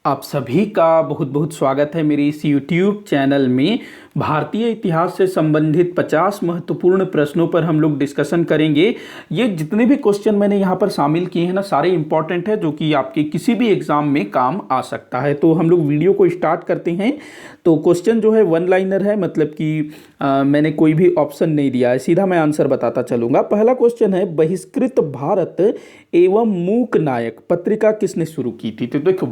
आप सभी का बहुत बहुत स्वागत है मेरे इस YouTube चैनल में। भारतीय इतिहास से संबंधित 50 महत्वपूर्ण प्रश्नों पर हम लोग डिस्कशन करेंगे। ये जितने भी क्वेश्चन मैंने यहाँ पर शामिल किए हैं ना, सारे इंपॉर्टेंट है, जो कि आपके किसी भी एग्जाम में काम आ सकता है। तो हम लोग वीडियो को स्टार्ट करते हैं। तो क्वेश्चन जो है वन लाइनर है, मतलब कि मैंने कोई भी ऑप्शन नहीं दिया है, सीधा मैं आंसर बताता चलूंगा। पहला क्वेश्चन है, बहिष्कृत भारत एवं मूक नायक पत्रिका किसने शुरू की थी? तो देखो,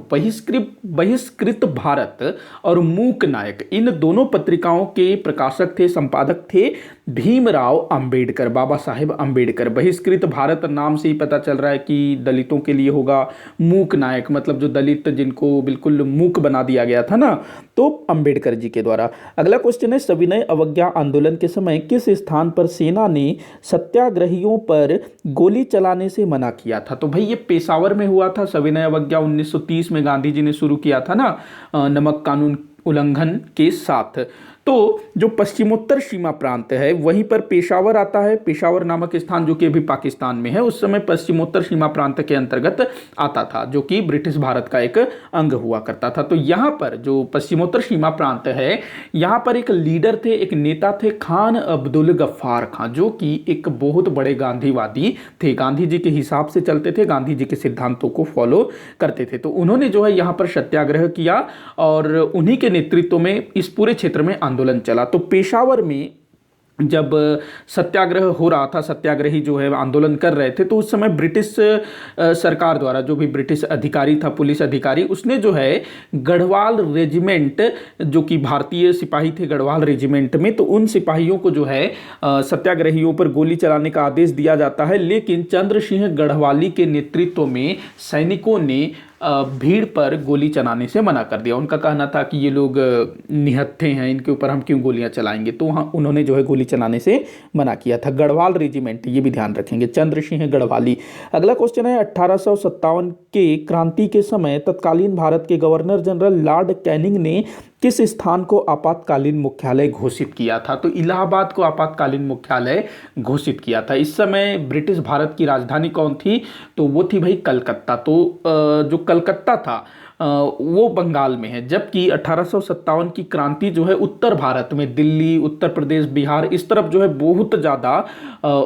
बहिष्कृत भारत और मूक नायक, इन दोनों पत्रिकाओं के प्रकाशक थे, संपादक थे भीमराव अंबेडकर, बाबा साहेब अंबेडकर। बहिष्कृत भारत नाम से ही पता चल रहा है कि दलितों के लिए होगा। मूक नायक मतलब जो दलित, जिनको बिल्कुल मूक बना दिया गया था ना, तो अंबेडकर जी के द्वारा। अगला क्वेश्चन है, सविनय अवज्ञा आंदोलन के समय किस स्थान पर सेना ने सत्याग्रहियों पर गोली चलाने से मना किया था? तो भाई ये पेशावर में हुआ था। सविनय अवज्ञा 1930 में गांधी जी ने शुरू किया था ना, नमक कानून उल्लंघन के साथ। तो जो पश्चिमोत्तर सीमा प्रांत है वहीं पर पेशावर आता है। पेशावर नामक स्थान जो कि अभी पाकिस्तान में है, उस समय पश्चिमोत्तर सीमा प्रांत के अंतर्गत आता था, जो कि ब्रिटिश भारत का एक अंग हुआ करता था। तो यहाँ पर जो पश्चिमोत्तर सीमा प्रांत है, यहाँ पर एक लीडर थे, एक नेता थे, खान अब्दुल गफ्फार खां, जो कि एक बहुत बड़े गांधीवादी थे। गांधी जी के हिसाब से चलते थे, गांधी जी के सिद्धांतों को फॉलो करते थे। तो उन्होंने जो है यहाँ पर सत्याग्रह किया और उन्हीं के नेतृत्व में इस पूरे क्षेत्र में आंदोलन चला। तो पेशावर में जब सत्याग्रह हो रहा था, सत्याग्रही जो है आंदोलन कर रहे थे, तो उस समय ब्रिटिश सरकार द्वारा, जो भी ब्रिटिश अधिकारी था, पुलिस अधिकारी, उसने जो है गढ़वाल रेजिमेंट, जो कि भारतीय सिपाही थे गढ़वाल रेजिमेंट में, तो उन सिपाहियों को जो है सत्याग्रहियों पर गोली चलाने का आदेश दिया जाता है। लेकिन चंद्र सिंह गढ़वाली के नेतृत्व में सैनिकों ने भीड़ पर गोली चलाने से मना कर दिया। उनका कहना था कि ये लोग निहत्थे हैं, इनके ऊपर हम क्यों गोलियां चलाएंगे। तो वहाँ उन्होंने जो है गोली चलाने से मना किया था। गढ़वाल रेजिमेंट, ये भी ध्यान रखेंगे, चंद्र सिंह गढ़वाली। अगला क्वेश्चन है, 1857 के क्रांति के समय तत्कालीन भारत के गवर्नर जनरल लॉर्ड कैनिंग ने किस स्थान को आपातकालीन मुख्यालय घोषित किया था? तो इलाहाबाद को आपातकालीन मुख्यालय घोषित किया था। इस समय ब्रिटिश भारत की राजधानी कौन थी? तो वो थी भाई कलकत्ता। तो जो कलकत्ता था वो बंगाल में है, जबकि 1857 की क्रांति जो है उत्तर भारत में, दिल्ली, उत्तर प्रदेश, बिहार, इस तरफ जो है बहुत ज़्यादा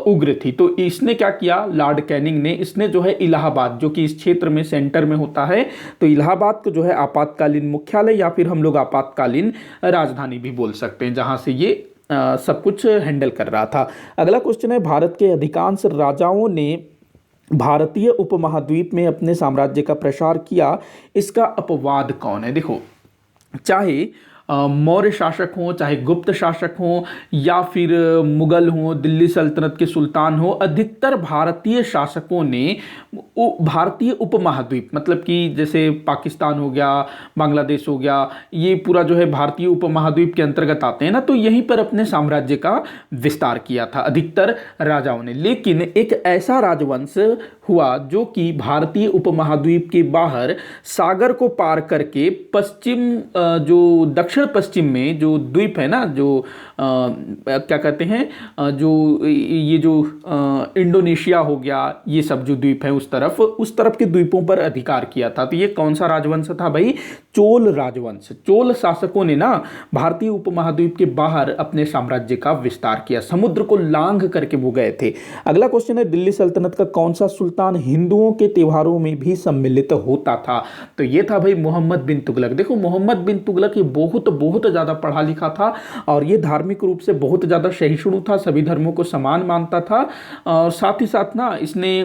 उग्र थी। तो इसने क्या किया, लॉर्ड कैनिंग ने, इसने जो है इलाहाबाद, जो कि इस क्षेत्र में सेंटर में होता है, तो इलाहाबाद को जो है आपातकालीन मुख्यालय या फिर हम लोग आपातकालीन राजधानी भी बोल सकते हैं, जहां से ये सब कुछ हैंडल कर रहा था। अगला क्वेश्चन है, भारत के अधिकांश राजाओं ने भारतीय उपमहाद्वीप में अपने साम्राज्य का प्रसार किया, इसका अपवाद कौन है? देखो, चाहे मौर्य शासक हों, चाहे गुप्त शासक हों, या फिर मुगल हों, दिल्ली सल्तनत के सुल्तान हों, अधिकतर भारतीय शासकों ने भारतीय उपमहाद्वीप, मतलब कि जैसे पाकिस्तान हो गया, बांग्लादेश हो गया, ये पूरा जो है भारतीय उपमहाद्वीप के अंतर्गत आते हैं ना, तो यहीं पर अपने साम्राज्य का विस्तार किया था अधिकतर राजाओं ने। लेकिन एक ऐसा राजवंश हुआ जो कि भारतीय उपमहाद्वीप के बाहर सागर को पार करके पश्चिम, जो दक्षिण पश्चिम में जो द्वीप है ना, जो क्या कहते हैं, जो ये जो इंडोनेशिया हो गया, ये सब जो द्वीप है उस तरफ के द्वीपों पर अधिकार किया था। तो ये कौन सा राजवंश था भाई? चोल राजवंश। चोल शासकों ने ना भारतीय उपमहाद्वीप के बाहर अपने साम्राज्य का विस्तार किया, समुद्र को लांघ करके वो गए थे। अगला क्वेश्चन है, दिल्ली सल्तनत का कौन सा सुल्तान हिंदुओं के त्योहारों में भी सम्मिलित होता था? तो ये था भाई मोहम्मद बिन तुगलक। देखो, मोहम्मद बिन तुगलक ये बहुत ज़्यादा पढ़ा लिखा था और ये धार्मिक रूप से बहुत ज़्यादा सहिष्णु था, सभी धर्मों को समान मानता था। और साथ ही साथ ना इसने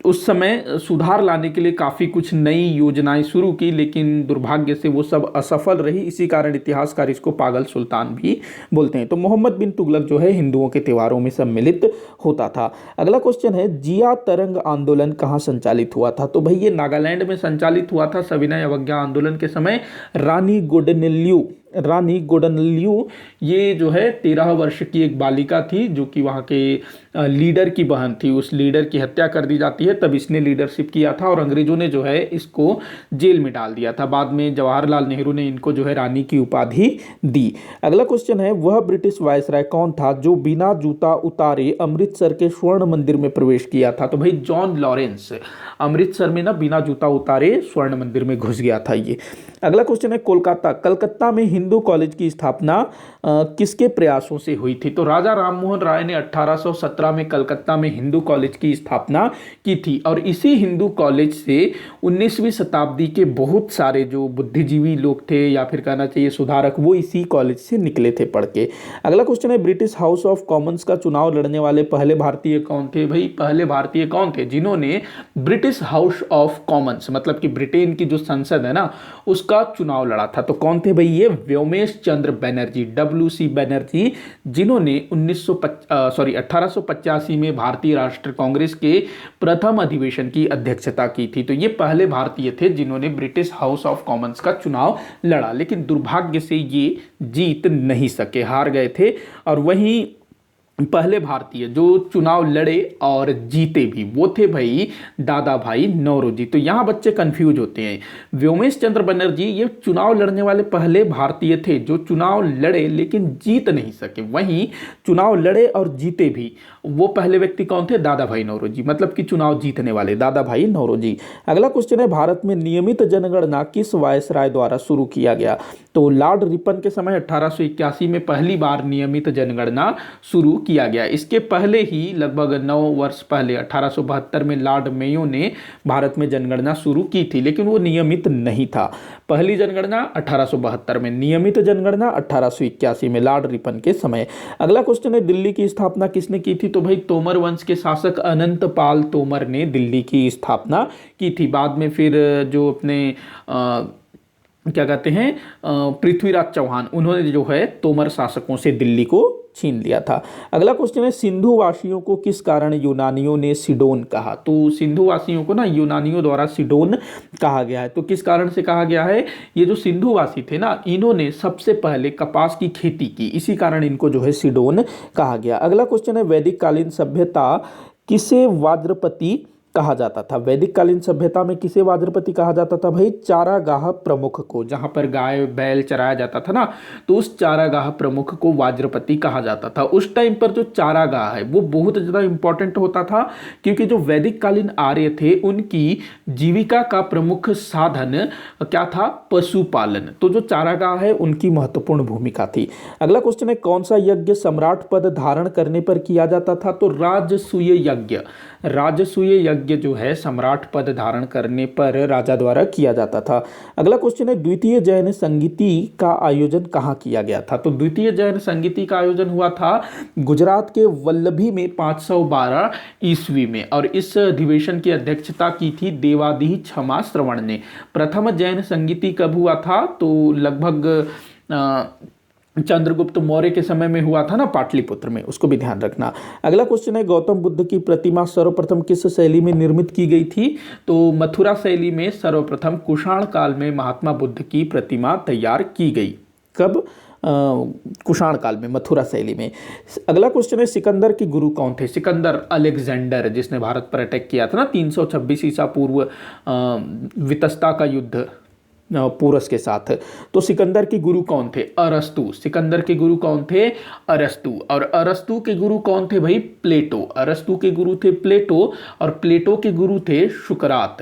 उस समय सुधार लाने के लिए काफ़ी कुछ नई योजनाएं शुरू की, लेकिन दुर्भाग्य से वो सब असफल रही। इसी कारण इतिहासकार इसको पागल सुल्तान भी बोलते हैं। तो मोहम्मद बिन तुगलक जो है हिंदुओं के त्योहारों में सम्मिलित होता था। अगला क्वेश्चन है, जिया तरंग आंदोलन कहाँ संचालित हुआ था? तो भाई ये नागालैंड में संचालित हुआ था। सविनय अवज्ञा आंदोलन के समय रानी गोडनिल्लू रानी गोडनल्यू, ये जो है 13 वर्ष की एक बालिका थी जो कि वहाँ के लीडर की बहन थी। उस लीडर की हत्या कर दी जाती है, तब इसने लीडरशिप किया था और अंग्रेजों ने जो है इसको जेल में डाल दिया था। बाद में जवाहरलाल नेहरू ने इनको जो है रानी की उपाधि दी। अगला क्वेश्चन है, वह ब्रिटिश वायसराय कौन था जो बिना जूता उतारे अमृतसर के स्वर्ण मंदिर में प्रवेश किया था? तो भाई जॉन लॉरेंस अमृतसर में ना बिना जूता उतारे स्वर्ण मंदिर में घुस गया था ये। अगला क्वेश्चन है, कोलकाता कलकत्ता में हिंदू कॉलेज की स्थापना किसके प्रयासों से हुई थी? तो राजा राममोहन राय ने 1817 में कलकत्ता में हिंदू कॉलेज की स्थापना की थी और इसी हिंदू कॉलेज से 19वीं शताब्दी के बहुत सारे जो बुद्धिजीवी लोग थे या फिर कहना चाहिए सुधारक, वो इसी कॉलेज से निकले थे पढ़ के। अगला क्वेश्चन है, ब्रिटिश हाउस ऑफ कॉमन्स का चुनाव लड़ने वाले पहले भारतीय कौन थे? भाई पहले भारतीय कौन थे जिन्होंने ब्रिटिश हाउस ऑफ कॉमन्स मतलब कि ब्रिटेन की जो संसद है ना उसका चुनाव लड़ा था? तो कौन थे भाई ये? व्योमेश चंद्र बनर्जी, WC बनर्जी, जिन्होंने 1885 में भारतीय राष्ट्रीय कांग्रेस के प्रथम अधिवेशन की अध्यक्षता की थी। तो ये पहले भारतीय थे जिन्होंने ब्रिटिश हाउस ऑफ कॉमन्स का चुनाव लड़ा, लेकिन दुर्भाग्य से ये जीत नहीं सके, हार गए थे। और वहीं पहले भारतीय जो चुनाव लड़े और जीते भी वो थे भाई दादा भाई नौरोजी। तो यहाँ बच्चे कंफ्यूज होते हैं। व्योमेश चंद्र बनर्जी ये चुनाव लड़ने वाले पहले भारतीय थे जो चुनाव लड़े लेकिन जीत नहीं सके। वहीं चुनाव लड़े और जीते भी वो पहले व्यक्ति कौन थे? दादा भाई नौरोजी, मतलब कि चुनाव जीतने वाले दादा भाई नौरोजी। अगला क्वेश्चन है, भारत में नियमित जनगणना किस वायसराय द्वारा शुरू किया गया? तो लॉर्ड रिपन के समय 1881 में पहली बार नियमित जनगणना शुरू किया गया। इसके पहले ही लगभग 9 वर्ष पहले 1872 में लॉर्ड मेयो ने भारत में जनगणना शुरू की थी, लेकिन वो नियमित नहीं था। पहली जनगणना 1872 में, नियमित जनगणना 1881 में लॉर्ड रिपन के समय। अगला क्वेश्चन है, दिल्ली की स्थापना किसने की थी? तो भाई तोमर वंश के शासक अनंत पाल तोमर ने दिल्ली की स्थापना की थी। बाद में फिर जो अपने क्या कहते हैं पृथ्वीराज चौहान, उन्होंने जो है तोमर शासकों से दिल्ली को छीन लिया था। अगला क्वेश्चन है, सिंधु वासियों को किस कारण यूनानियों ने सिडोन कहा? तो सिंधु वासियों को ना यूनानियों द्वारा सिडोन कहा गया है। तो किस कारण से कहा गया है? ये जो सिंधु वासी थे ना इन्होंने सबसे पहले कपास की खेती की, इसी कारण इनको जो है सिडोन कहा गया। अगला क्वेश्चन है, वैदिक कालीन सभ्यता किसे वाज्रपति कहा जाता था? वैदिक कालीन सभ्यता में किसे वाज्रपति कहा जाता था? भाई चारागाह प्रमुख को, जहां पर गाय बैल चराया जाता था ना, तो उस चारागाह प्रमुख को वाज्रपति कहा जाता था। उस टाइम पर जो चारागाह है वो बहुत ज़्यादा इंपॉर्टेंट होता था, क्योंकि जो वैदिक कालीन आर्य थे उनकी जीविका का प्रमुख साधन क्या था? पशुपालन। तो जो चारागाह है उनकी महत्वपूर्ण भूमिका थी। अगला क्वेश्चन है, कौन सा यज्ञ सम्राट पद धारण करने पर किया जाता था? तो राजसूय यज्ञ। राजसूय यज्ञ जो है सम्राट पद धारण करने पर राजा द्वारा किया जाता था। अगला क्वेश्चन है, द्वितीय जैन संगीति का आयोजन कहाँ किया गया था? तो द्वितीय जैन संगीति का आयोजन हुआ था गुजरात के वल्लभी में 512 ईस्वी में, और इस अधिवेशन की अध्यक्षता की थी देवादीह क्षमा श्रवण ने। प्रथम जैन संगीति कब हुआ था? तो लगभग चंद्रगुप्त मौर्य के समय में हुआ था ना, पाटलिपुत्र में, उसको भी ध्यान रखना। अगला क्वेश्चन है, गौतम बुद्ध की प्रतिमा सर्वप्रथम किस शैली में निर्मित की गई थी? तो मथुरा शैली में सर्वप्रथम कुषाण काल में महात्मा बुद्ध की प्रतिमा तैयार की गई। कब? कुषाण काल में, मथुरा शैली में। अगला क्वेश्चन है, सिकंदर के गुरु कौन थे? सिकंदर अलेक्जेंडर, जिसने भारत पर अटैक किया था ना 326 ईसा पूर्व वितस्ता का युद्ध पूरस के साथ। तो सिकंदर के गुरु कौन थे? अरस्तु। सिकंदर के गुरु कौन थे? अरस्तु। और अरस्तु के गुरु कौन थे भाई? प्लेटो। अरस्तु के गुरु थे प्लेटो और प्लेटो के गुरु थे सुकरात।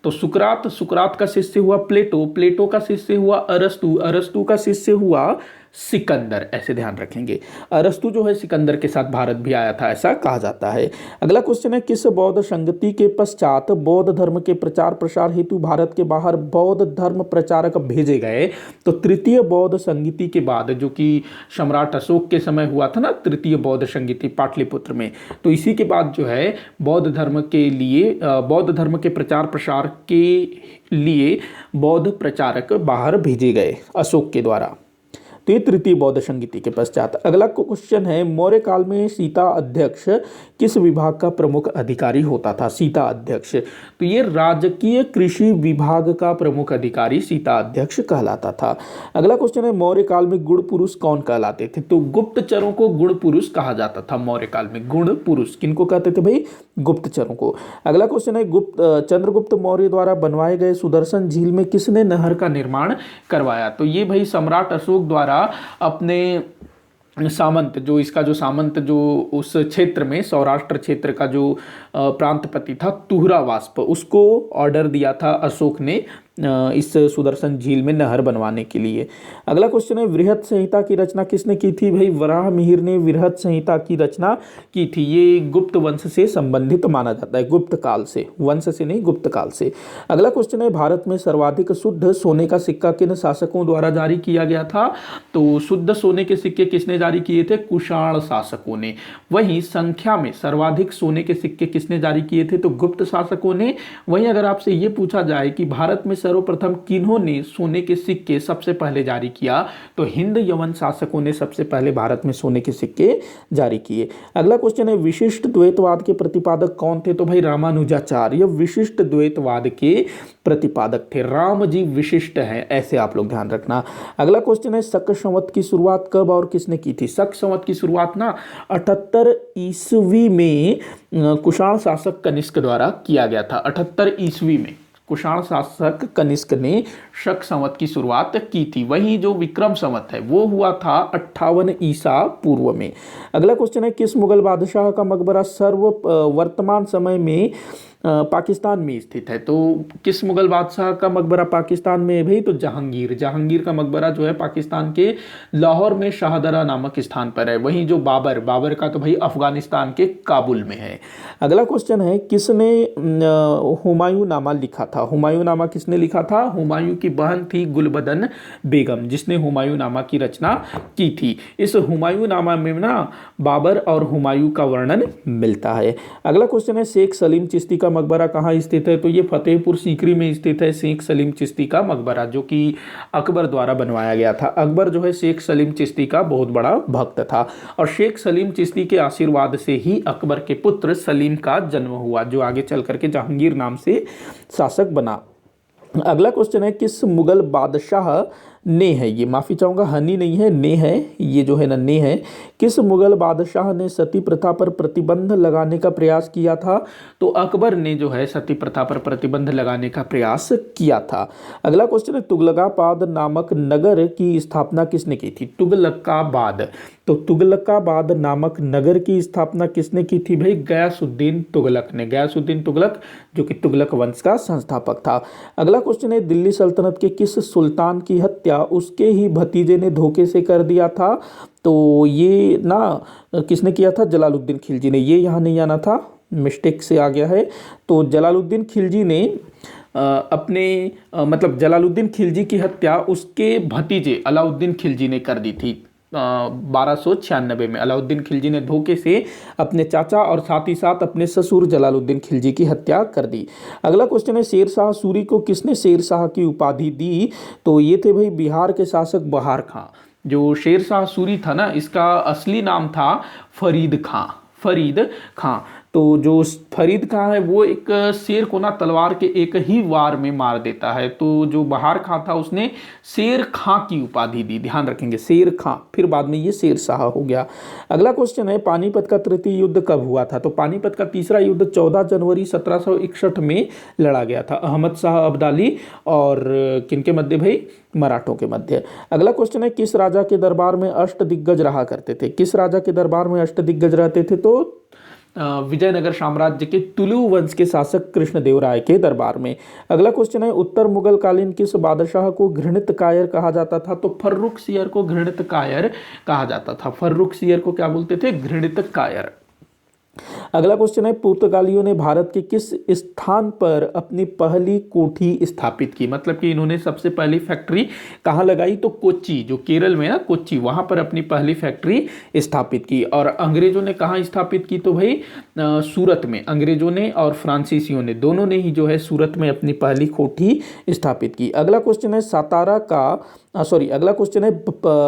तो सुकरात का शिष्य हुआ प्लेटो, प्लेटो का शिष्य हुआ अरस्तु, अरस्तु का शिष्य हुआ सिकंदर। ऐसे ध्यान रखेंगे। अरस्तु जो है सिकंदर के साथ भारत भी आया था, ऐसा कहा जाता है। अगला क्वेश्चन है, किस बौद्ध संगति के पश्चात बौद्ध धर्म के प्रचार प्रसार हेतु भारत के बाहर बौद्ध धर्म प्रचारक भेजे गए? तो तृतीय बौद्ध संगति के बाद, जो कि सम्राट अशोक के समय हुआ था ना, तृतीय बौद्ध संगति पाटलिपुत्र में, तो इसी के बाद जो है बौद्ध धर्म के लिए, बौद्ध धर्म के प्रचार प्रसार के लिए बौद्ध प्रचारक बाहर भेजे गए अशोक के द्वारा। तो ये तृतीय बौद्ध संगीति के पश्चात। अगला क्वेश्चन है, मौर्य काल में सीता अध्यक्ष किस विभाग का प्रमुख अधिकारी होता था? सीता अध्यक्ष, तो ये राजकीय कृषि विभाग का प्रमुख अधिकारी सीता अध्यक्ष कहलाता था। अगला क्वेश्चन है, मौर्य काल में गुण पुरुष कौन कहलाते थे? तो गुप्तचरों को गुण पुरुष कहा जाता था मौर्य काल में। गुण पुरुष किनको कहते थे भाई? गुप्तचरों को। अगला क्वेश्चन है, चंद्रगुप्त मौर्य द्वारा बनवाए गए सुदर्शन झील में किसने नहर का निर्माण करवाया? तो ये भाई सम्राट अशोक द्वारा अपने सामंत, जो इसका जो सामंत जो उस क्षेत्र में सौराष्ट्र क्षेत्र का जो प्रांतपति था तुहरा वास्प, उसको ऑर्डर दिया था अशोक ने इस सुदर्शन झील में नहर बनवाने के लिए। अगला क्वेश्चन है, वृहत संहिता की रचना किसने की थी? भाई वराह मिहिर ने वृहत संहिता की रचना की थी। ये गुप्त वंश से संबंधित माना जाता है, गुप्त काल से, वंश से नहीं गुप्त काल से। अगला क्वेश्चन है, भारत में सर्वाधिक शुद्ध सोने का सिक्का किन शासकों द्वारा जारी किया गया था? तो शुद्ध सोने के सिक्के किसने जारी किए थे? कुषाण शासकों ने। वहीं संख्या में सर्वाधिक सोने के सिक्के किसने जारी किए थे? तो गुप्त शासकों ने। वहीं अगर आपसे ये पूछा जाए कि भारत में सर्वप्रथम किन्होंने सोने के सिक्के सबसे पहले जारी किया, तो हिंद यवन शासकों ने सबसे पहले भारत में सोने के सिक्के जारी किए। अगला क्वेश्चन है, विशिष्ट द्वैतवाद के प्रतिपादक कौन थे? तो भाई रामानुजाचार्य विशिष्ट द्वैतवाद के प्रतिपादक थे। राम जी विशिष्ट हैं, ऐसे आप लोग ध्यान रखना। अगला क्वेश्चन है, शक संवत की शुरुआत कब और किसने की थी? शक संवत की शुरुआत ना 78 ईस्वी में कुषाण शासक कनिष्क द्वारा किया गया था। 78 ईस्वी में कुषाण शासक कनिष्क ने शक संवत की शुरुआत की थी। वहीं जो विक्रम संवत है वो हुआ था 58 ईसा पूर्व में। अगला क्वेश्चन है, किस मुगल बादशाह का मकबरा वर्तमान समय में पाकिस्तान में स्थित है? तो किस मुगल बादशाह का मकबरा पाकिस्तान में है भाई? तो जहांगीर। जहांगीर का मकबरा जो है पाकिस्तान के लाहौर में शाहदरा नामक स्थान पर है। वहीं जो बाबर का तो भाई अफगानिस्तान के काबुल में है। अगला क्वेश्चन है, किसने हुमायूं नामा लिखा था? हुमायूं नामा किसने लिखा था? हुमायूं की बहन थी गुलबदन बेगम, जिसने हुमायूं नामा की रचना की थी। इस हुमायूं नामा में ना बाबर और हुमायूं का वर्णन मिलता है। अगला क्वेश्चन है, शेख सलीम चिश्ती का मकबरा कहाँ स्थित है? तो ये फतेहपुर सीकरी में स्थित है शेख सलीम चिश्ती का मकबरा, जो कि अकबर द्वारा बनवाया गया था। अकबर जो है शेख सलीम चिश्ती का बहुत बड़ा भक्त था और शेख सलीम चिश्ती के आशीर्वाद से ही अकबर के पुत्र सलीम का जन्म हुआ, जो आगे चल करके जहांगीर नाम से शासक बना। अगला क्वेश्चन है, किस मुगल बादशाह ने है, ये माफी चाहूंगा हनी नहीं है, ने है, ये जो है ना ने है, किस मुगल बादशाह ने सती प्रथा पर प्रतिबंध लगाने का प्रयास किया था? तो अकबर ने जो है सती प्रथा पर प्रतिबंध लगाने का प्रयास किया था। अगला क्वेश्चन है, तुगलकाबाद नामक नगर की स्थापना किसने की थी? तुगलकाबाद, तो तुगलकाबाद नामक नगर की स्थापना किसने की थी भाई? गयासुद्दीन तुगलक ने। गयासुद्दीन तुगलक जो कि तुगलक वंश का संस्थापक था। अगला क्वेश्चन है, दिल्ली सल्तनत के किस सुल्तान की हत्या उसके ही भतीजे ने धोखे से कर दिया था? तो ये ना किसने किया था? जलालुद्दीन खिलजी ने। ये यहाँ नहीं आना था, मिस्टेक से आ गया है। तो जलालुद्दीन खिलजी ने मतलब जलालुद्दीन खिलजी की हत्या उसके भतीजे अलाउद्दीन खिलजी ने कर दी थी 1296 में। अलाउद्दीन खिलजी ने धोखे से अपने चाचा और साथ ही साथ अपने ससुर जलालुद्दीन खिलजी की हत्या कर दी। अगला क्वेश्चन है, शेरशाह सूरी को किसने शेरशाह की उपाधि दी? तो ये थे भाई बिहार के शासक बहार खां। जो शेरशाह सूरी था ना, इसका असली नाम था फरीद खां। फरीद खां, तो जो फरीद खां है वो एक शेर को ना तलवार के एक ही वार में मार देता है। तो जो बहार खां था उसने शेर खां की उपाधि दी, ध्यान रखेंगे, शेर खां, फिर बाद में ये शेर शाह हो गया। अगला क्वेश्चन है, पानीपत का तृतीय युद्ध कब हुआ था? तो पानीपत का तीसरा युद्ध 14 जनवरी 1761 में लड़ा गया था अहमद शाह अब्दाली और किनके मध्य भाई? मराठों के मध्य। अगला क्वेश्चन है, किस राजा के दरबार में अष्टदिग्गज रहा करते थे? किस राजा के दरबार में अष्टदिग्गज रहते थे? तो विजयनगर साम्राज्य के तुलु वंश के शासक कृष्णदेवराय के दरबार में। अगला क्वेश्चन है, उत्तर मुगल कालीन किस बादशाह को घृणित कायर कहा जाता था? तो फर्रुखसियर को घृणित कायर कहा जाता था। फर्रुखसियर को क्या बोलते थे? घृणित कायर। अगला क्वेश्चन है, पुर्तगालियों ने भारत के किस स्थान पर अपनी पहली कोठी स्थापित की? मतलब कि इन्होंने सबसे पहली फैक्ट्री कहाँ लगाई? तो कोच्चि, जो केरल में ना कोच्चि, वहां पर अपनी पहली फैक्ट्री स्थापित की। और अंग्रेजों ने कहाँ स्थापित की? तो भाई सूरत में। अंग्रेजों ने और फ्रांसीसियों ने, दोनों ने ही जो है सूरत में अपनी पहली कोठी स्थापित की। अगला क्वेश्चन है, सातारा का अगला क्वेश्चन है,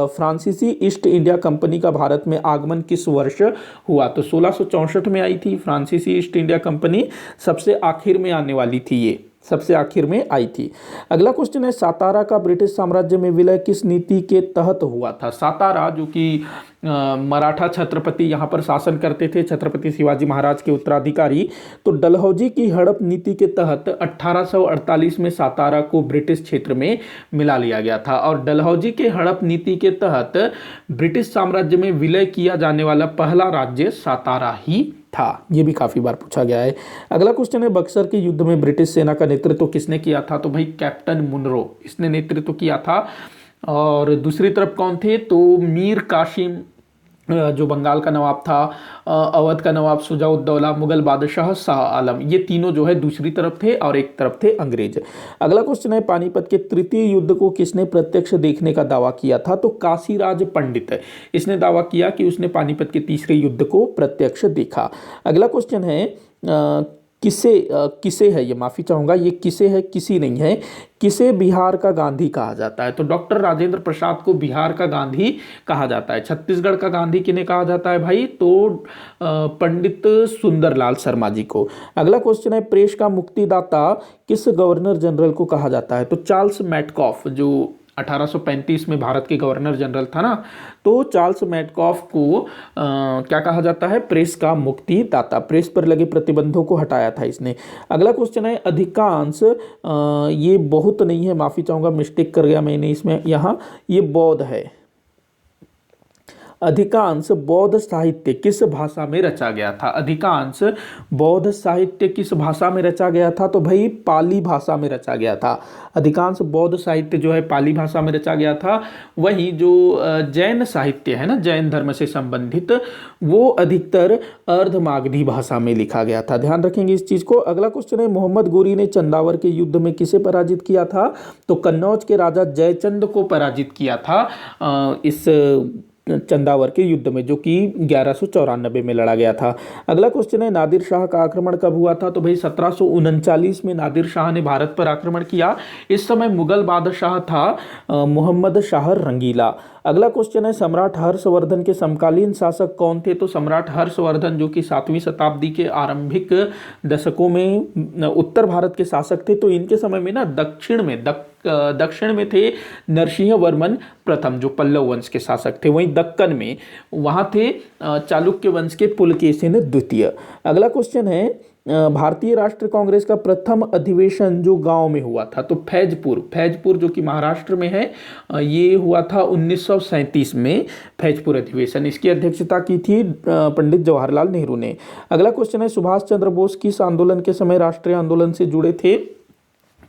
फ्रांसीसी ईस्ट इंडिया कंपनी का भारत में आगमन किस वर्ष हुआ? तो 1664 में आई थी फ्रांसीसी ईस्ट इंडिया कंपनी, सबसे आखिर में आने वाली थी, ये सबसे आखिर में आई थी। अगला क्वेश्चन है, सातारा का ब्रिटिश साम्राज्य में विलय किस नीति के तहत हुआ था? सातारा जो कि मराठा छत्रपति यहाँ पर शासन करते थे, छत्रपति शिवाजी महाराज के उत्तराधिकारी, तो डलहौजी की हड़प नीति के तहत 1848 में सातारा को ब्रिटिश क्षेत्र में मिला लिया गया था। और डलहौजी के हड़प नीति के तहत ब्रिटिश साम्राज्य में विलय किया जाने वाला पहला राज्य सातारा ही था। ये भी काफी बार पूछा गया है। अगला क्वेश्चन है, बक्सर के युद्ध में ब्रिटिश सेना का नेतृत्व किसने किया था? तो भाई कैप्टन मुनरो, इसने नेतृत्व किया था। और दूसरी तरफ कौन थे? तो मीर कासिम, जो बंगाल का नवाब था, अवध का नवाब शुजाउद्दौला, मुगल बादशाह शाह आलम, ये तीनों जो है दूसरी तरफ थे और एक तरफ थे अंग्रेज। अगला क्वेश्चन है, पानीपत के तृतीय युद्ध को किसने प्रत्यक्ष देखने का दावा किया था? तो काशीराज पंडित, इसने दावा किया कि उसने पानीपत के तीसरे युद्ध को प्रत्यक्ष देखा। अगला क्वेश्चन है, किसे है, ये माफी चाहूंगा, ये किसे है, किसी नहीं है, किसे बिहार का गांधी कहा जाता है? तो डॉक्टर राजेंद्र प्रसाद को बिहार का गांधी कहा जाता है। छत्तीसगढ़ का गांधी किन्हें कहा जाता है भाई? तो पंडित सुंदरलाल शर्मा जी को। अगला क्वेश्चन है, प्रेस का मुक्तिदाता किस गवर्नर जनरल को कहा जाता है? तो चार्ल्स मैटकॉफ, जो 1835 में भारत के गवर्नर जनरल था ना, तो चार्ल्स मैटकॉफ को क्या कहा जाता है? प्रेस का मुक्तिदाता। प्रेस पर लगे प्रतिबंधों को हटाया था इसने। अगला क्वेश्चन है, अधिकांश, ये बहुत नहीं है, माफी चाहूंगा, मिस्टेक कर गया मैंने इसमें, यहाँ ये बौद्ध है। अधिकांश बौद्ध साहित्य किस भाषा में रचा गया था? अधिकांश बौद्ध साहित्य किस भाषा में रचा गया था? तो भाई पाली भाषा में रचा गया था। अधिकांश बौद्ध साहित्य जो है पाली भाषा में रचा गया था। वहीं जो जैन साहित्य है ना, जैन धर्म से संबंधित, वो अधिकतर अर्धमागधी भाषा में लिखा गया था। ध्यान रखेंगे इस चीज को। अगला क्वेश्चन है, मोहम्मद गोरी ने चंदावर के युद्ध में किसे पराजित किया था? तो कन्नौज के राजा जयचंद को पराजित किया था इस चंदावर के युद्ध में, जो कि 1194 में लड़ा गया था। अगला क्वेश्चन है, नादिर शाह का आक्रमण कब हुआ था? तो भाई 1739 में नादिर शाह ने भारत पर आक्रमण किया। इस समय मुगल बादशाह था मोहम्मद शाह रंगीला। अगला क्वेश्चन है, सम्राट हर्षवर्धन के समकालीन शासक कौन थे? तो सम्राट हर्षवर्धन जो कि 7वीं शताब्दी के आरंभिक दशकों में उत्तर भारत के शासक थे। तो इनके समय में ना दक्षिण में थे नरसिंह वर्मन प्रथम, जो पल्लव वंश के शासक थे। वहीं दक्कन में वहां थे चालुक्य वंश के पुलकेशिन द्वितीय। अगला क्वेश्चन है, भारतीय राष्ट्रीय कांग्रेस का प्रथम अधिवेशन जो गांव में हुआ था? तो फैजपुर जो कि महाराष्ट्र में है, ये हुआ था 1937 में फैजपुर अधिवेशन। इसकी अध्यक्षता की थी पंडित जवाहरलाल नेहरू ने। अगला क्वेश्चन है, सुभाष चंद्र बोस किस आंदोलन के समय राष्ट्रीय आंदोलन से जुड़े थे?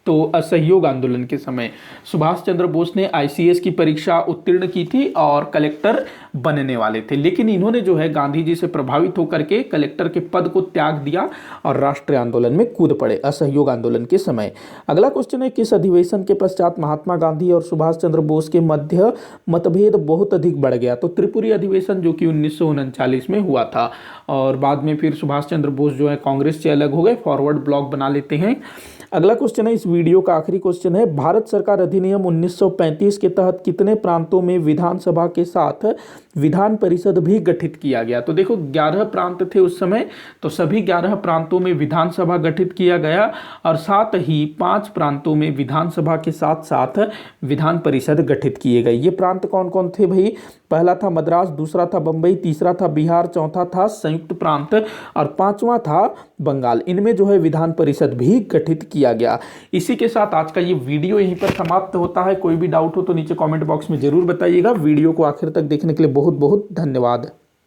तो असहयोग आंदोलन के समय सुभाष चंद्र बोस ने आईसीएस की परीक्षा उत्तीर्ण की थी और कलेक्टर बनने वाले थे, लेकिन इन्होंने जो है गांधी जी से प्रभावित होकर के कलेक्टर के पद को त्याग दिया और राष्ट्रीय आंदोलन में कूद पड़े असहयोग आंदोलन के समय। अगला क्वेश्चन है, किस अधिवेशन के पश्चात महात्मा गांधी और सुभाष चंद्र बोस के मध्य मतभेद बहुत अधिक बढ़ गया? तो त्रिपुरी अधिवेशन जो कि 1939 में हुआ था। और बाद में फिर सुभाष चंद्र बोस जो है कांग्रेस से अलग हो गए, फॉरवर्ड ब्लॉक बना लेते हैं। अगला क्वेश्चन है, इस वीडियो का आखिरी क्वेश्चन है, भारत सरकार अधिनियम 1935 के तहत कितने प्रांतों में विधानसभा के साथ विधान परिषद भी गठित किया गया? तो देखो 11 प्रांत थे उस समय, तो सभी 11 प्रांतों में विधानसभा गठित किया गया और साथ ही 5 प्रांतों में विधानसभा के साथ साथ विधान परिषद गठित किए गए। ये प्रांत कौन कौन थे भाई? पहला था मद्रास, दूसरा था बंबई, तीसरा था बिहार, चौथा था संयुक्त प्रांत और 5वां था बंगाल। इनमें जो है विधान परिषद भी गठित किया गया। इसी के साथ आज का ये वीडियो यहीं पर समाप्त होता है। कोई भी डाउट हो तो नीचे कमेंट बॉक्स में जरूर बताइएगा। वीडियो को आखिर तक देखने के लिए बहुत बहुत धन्यवाद।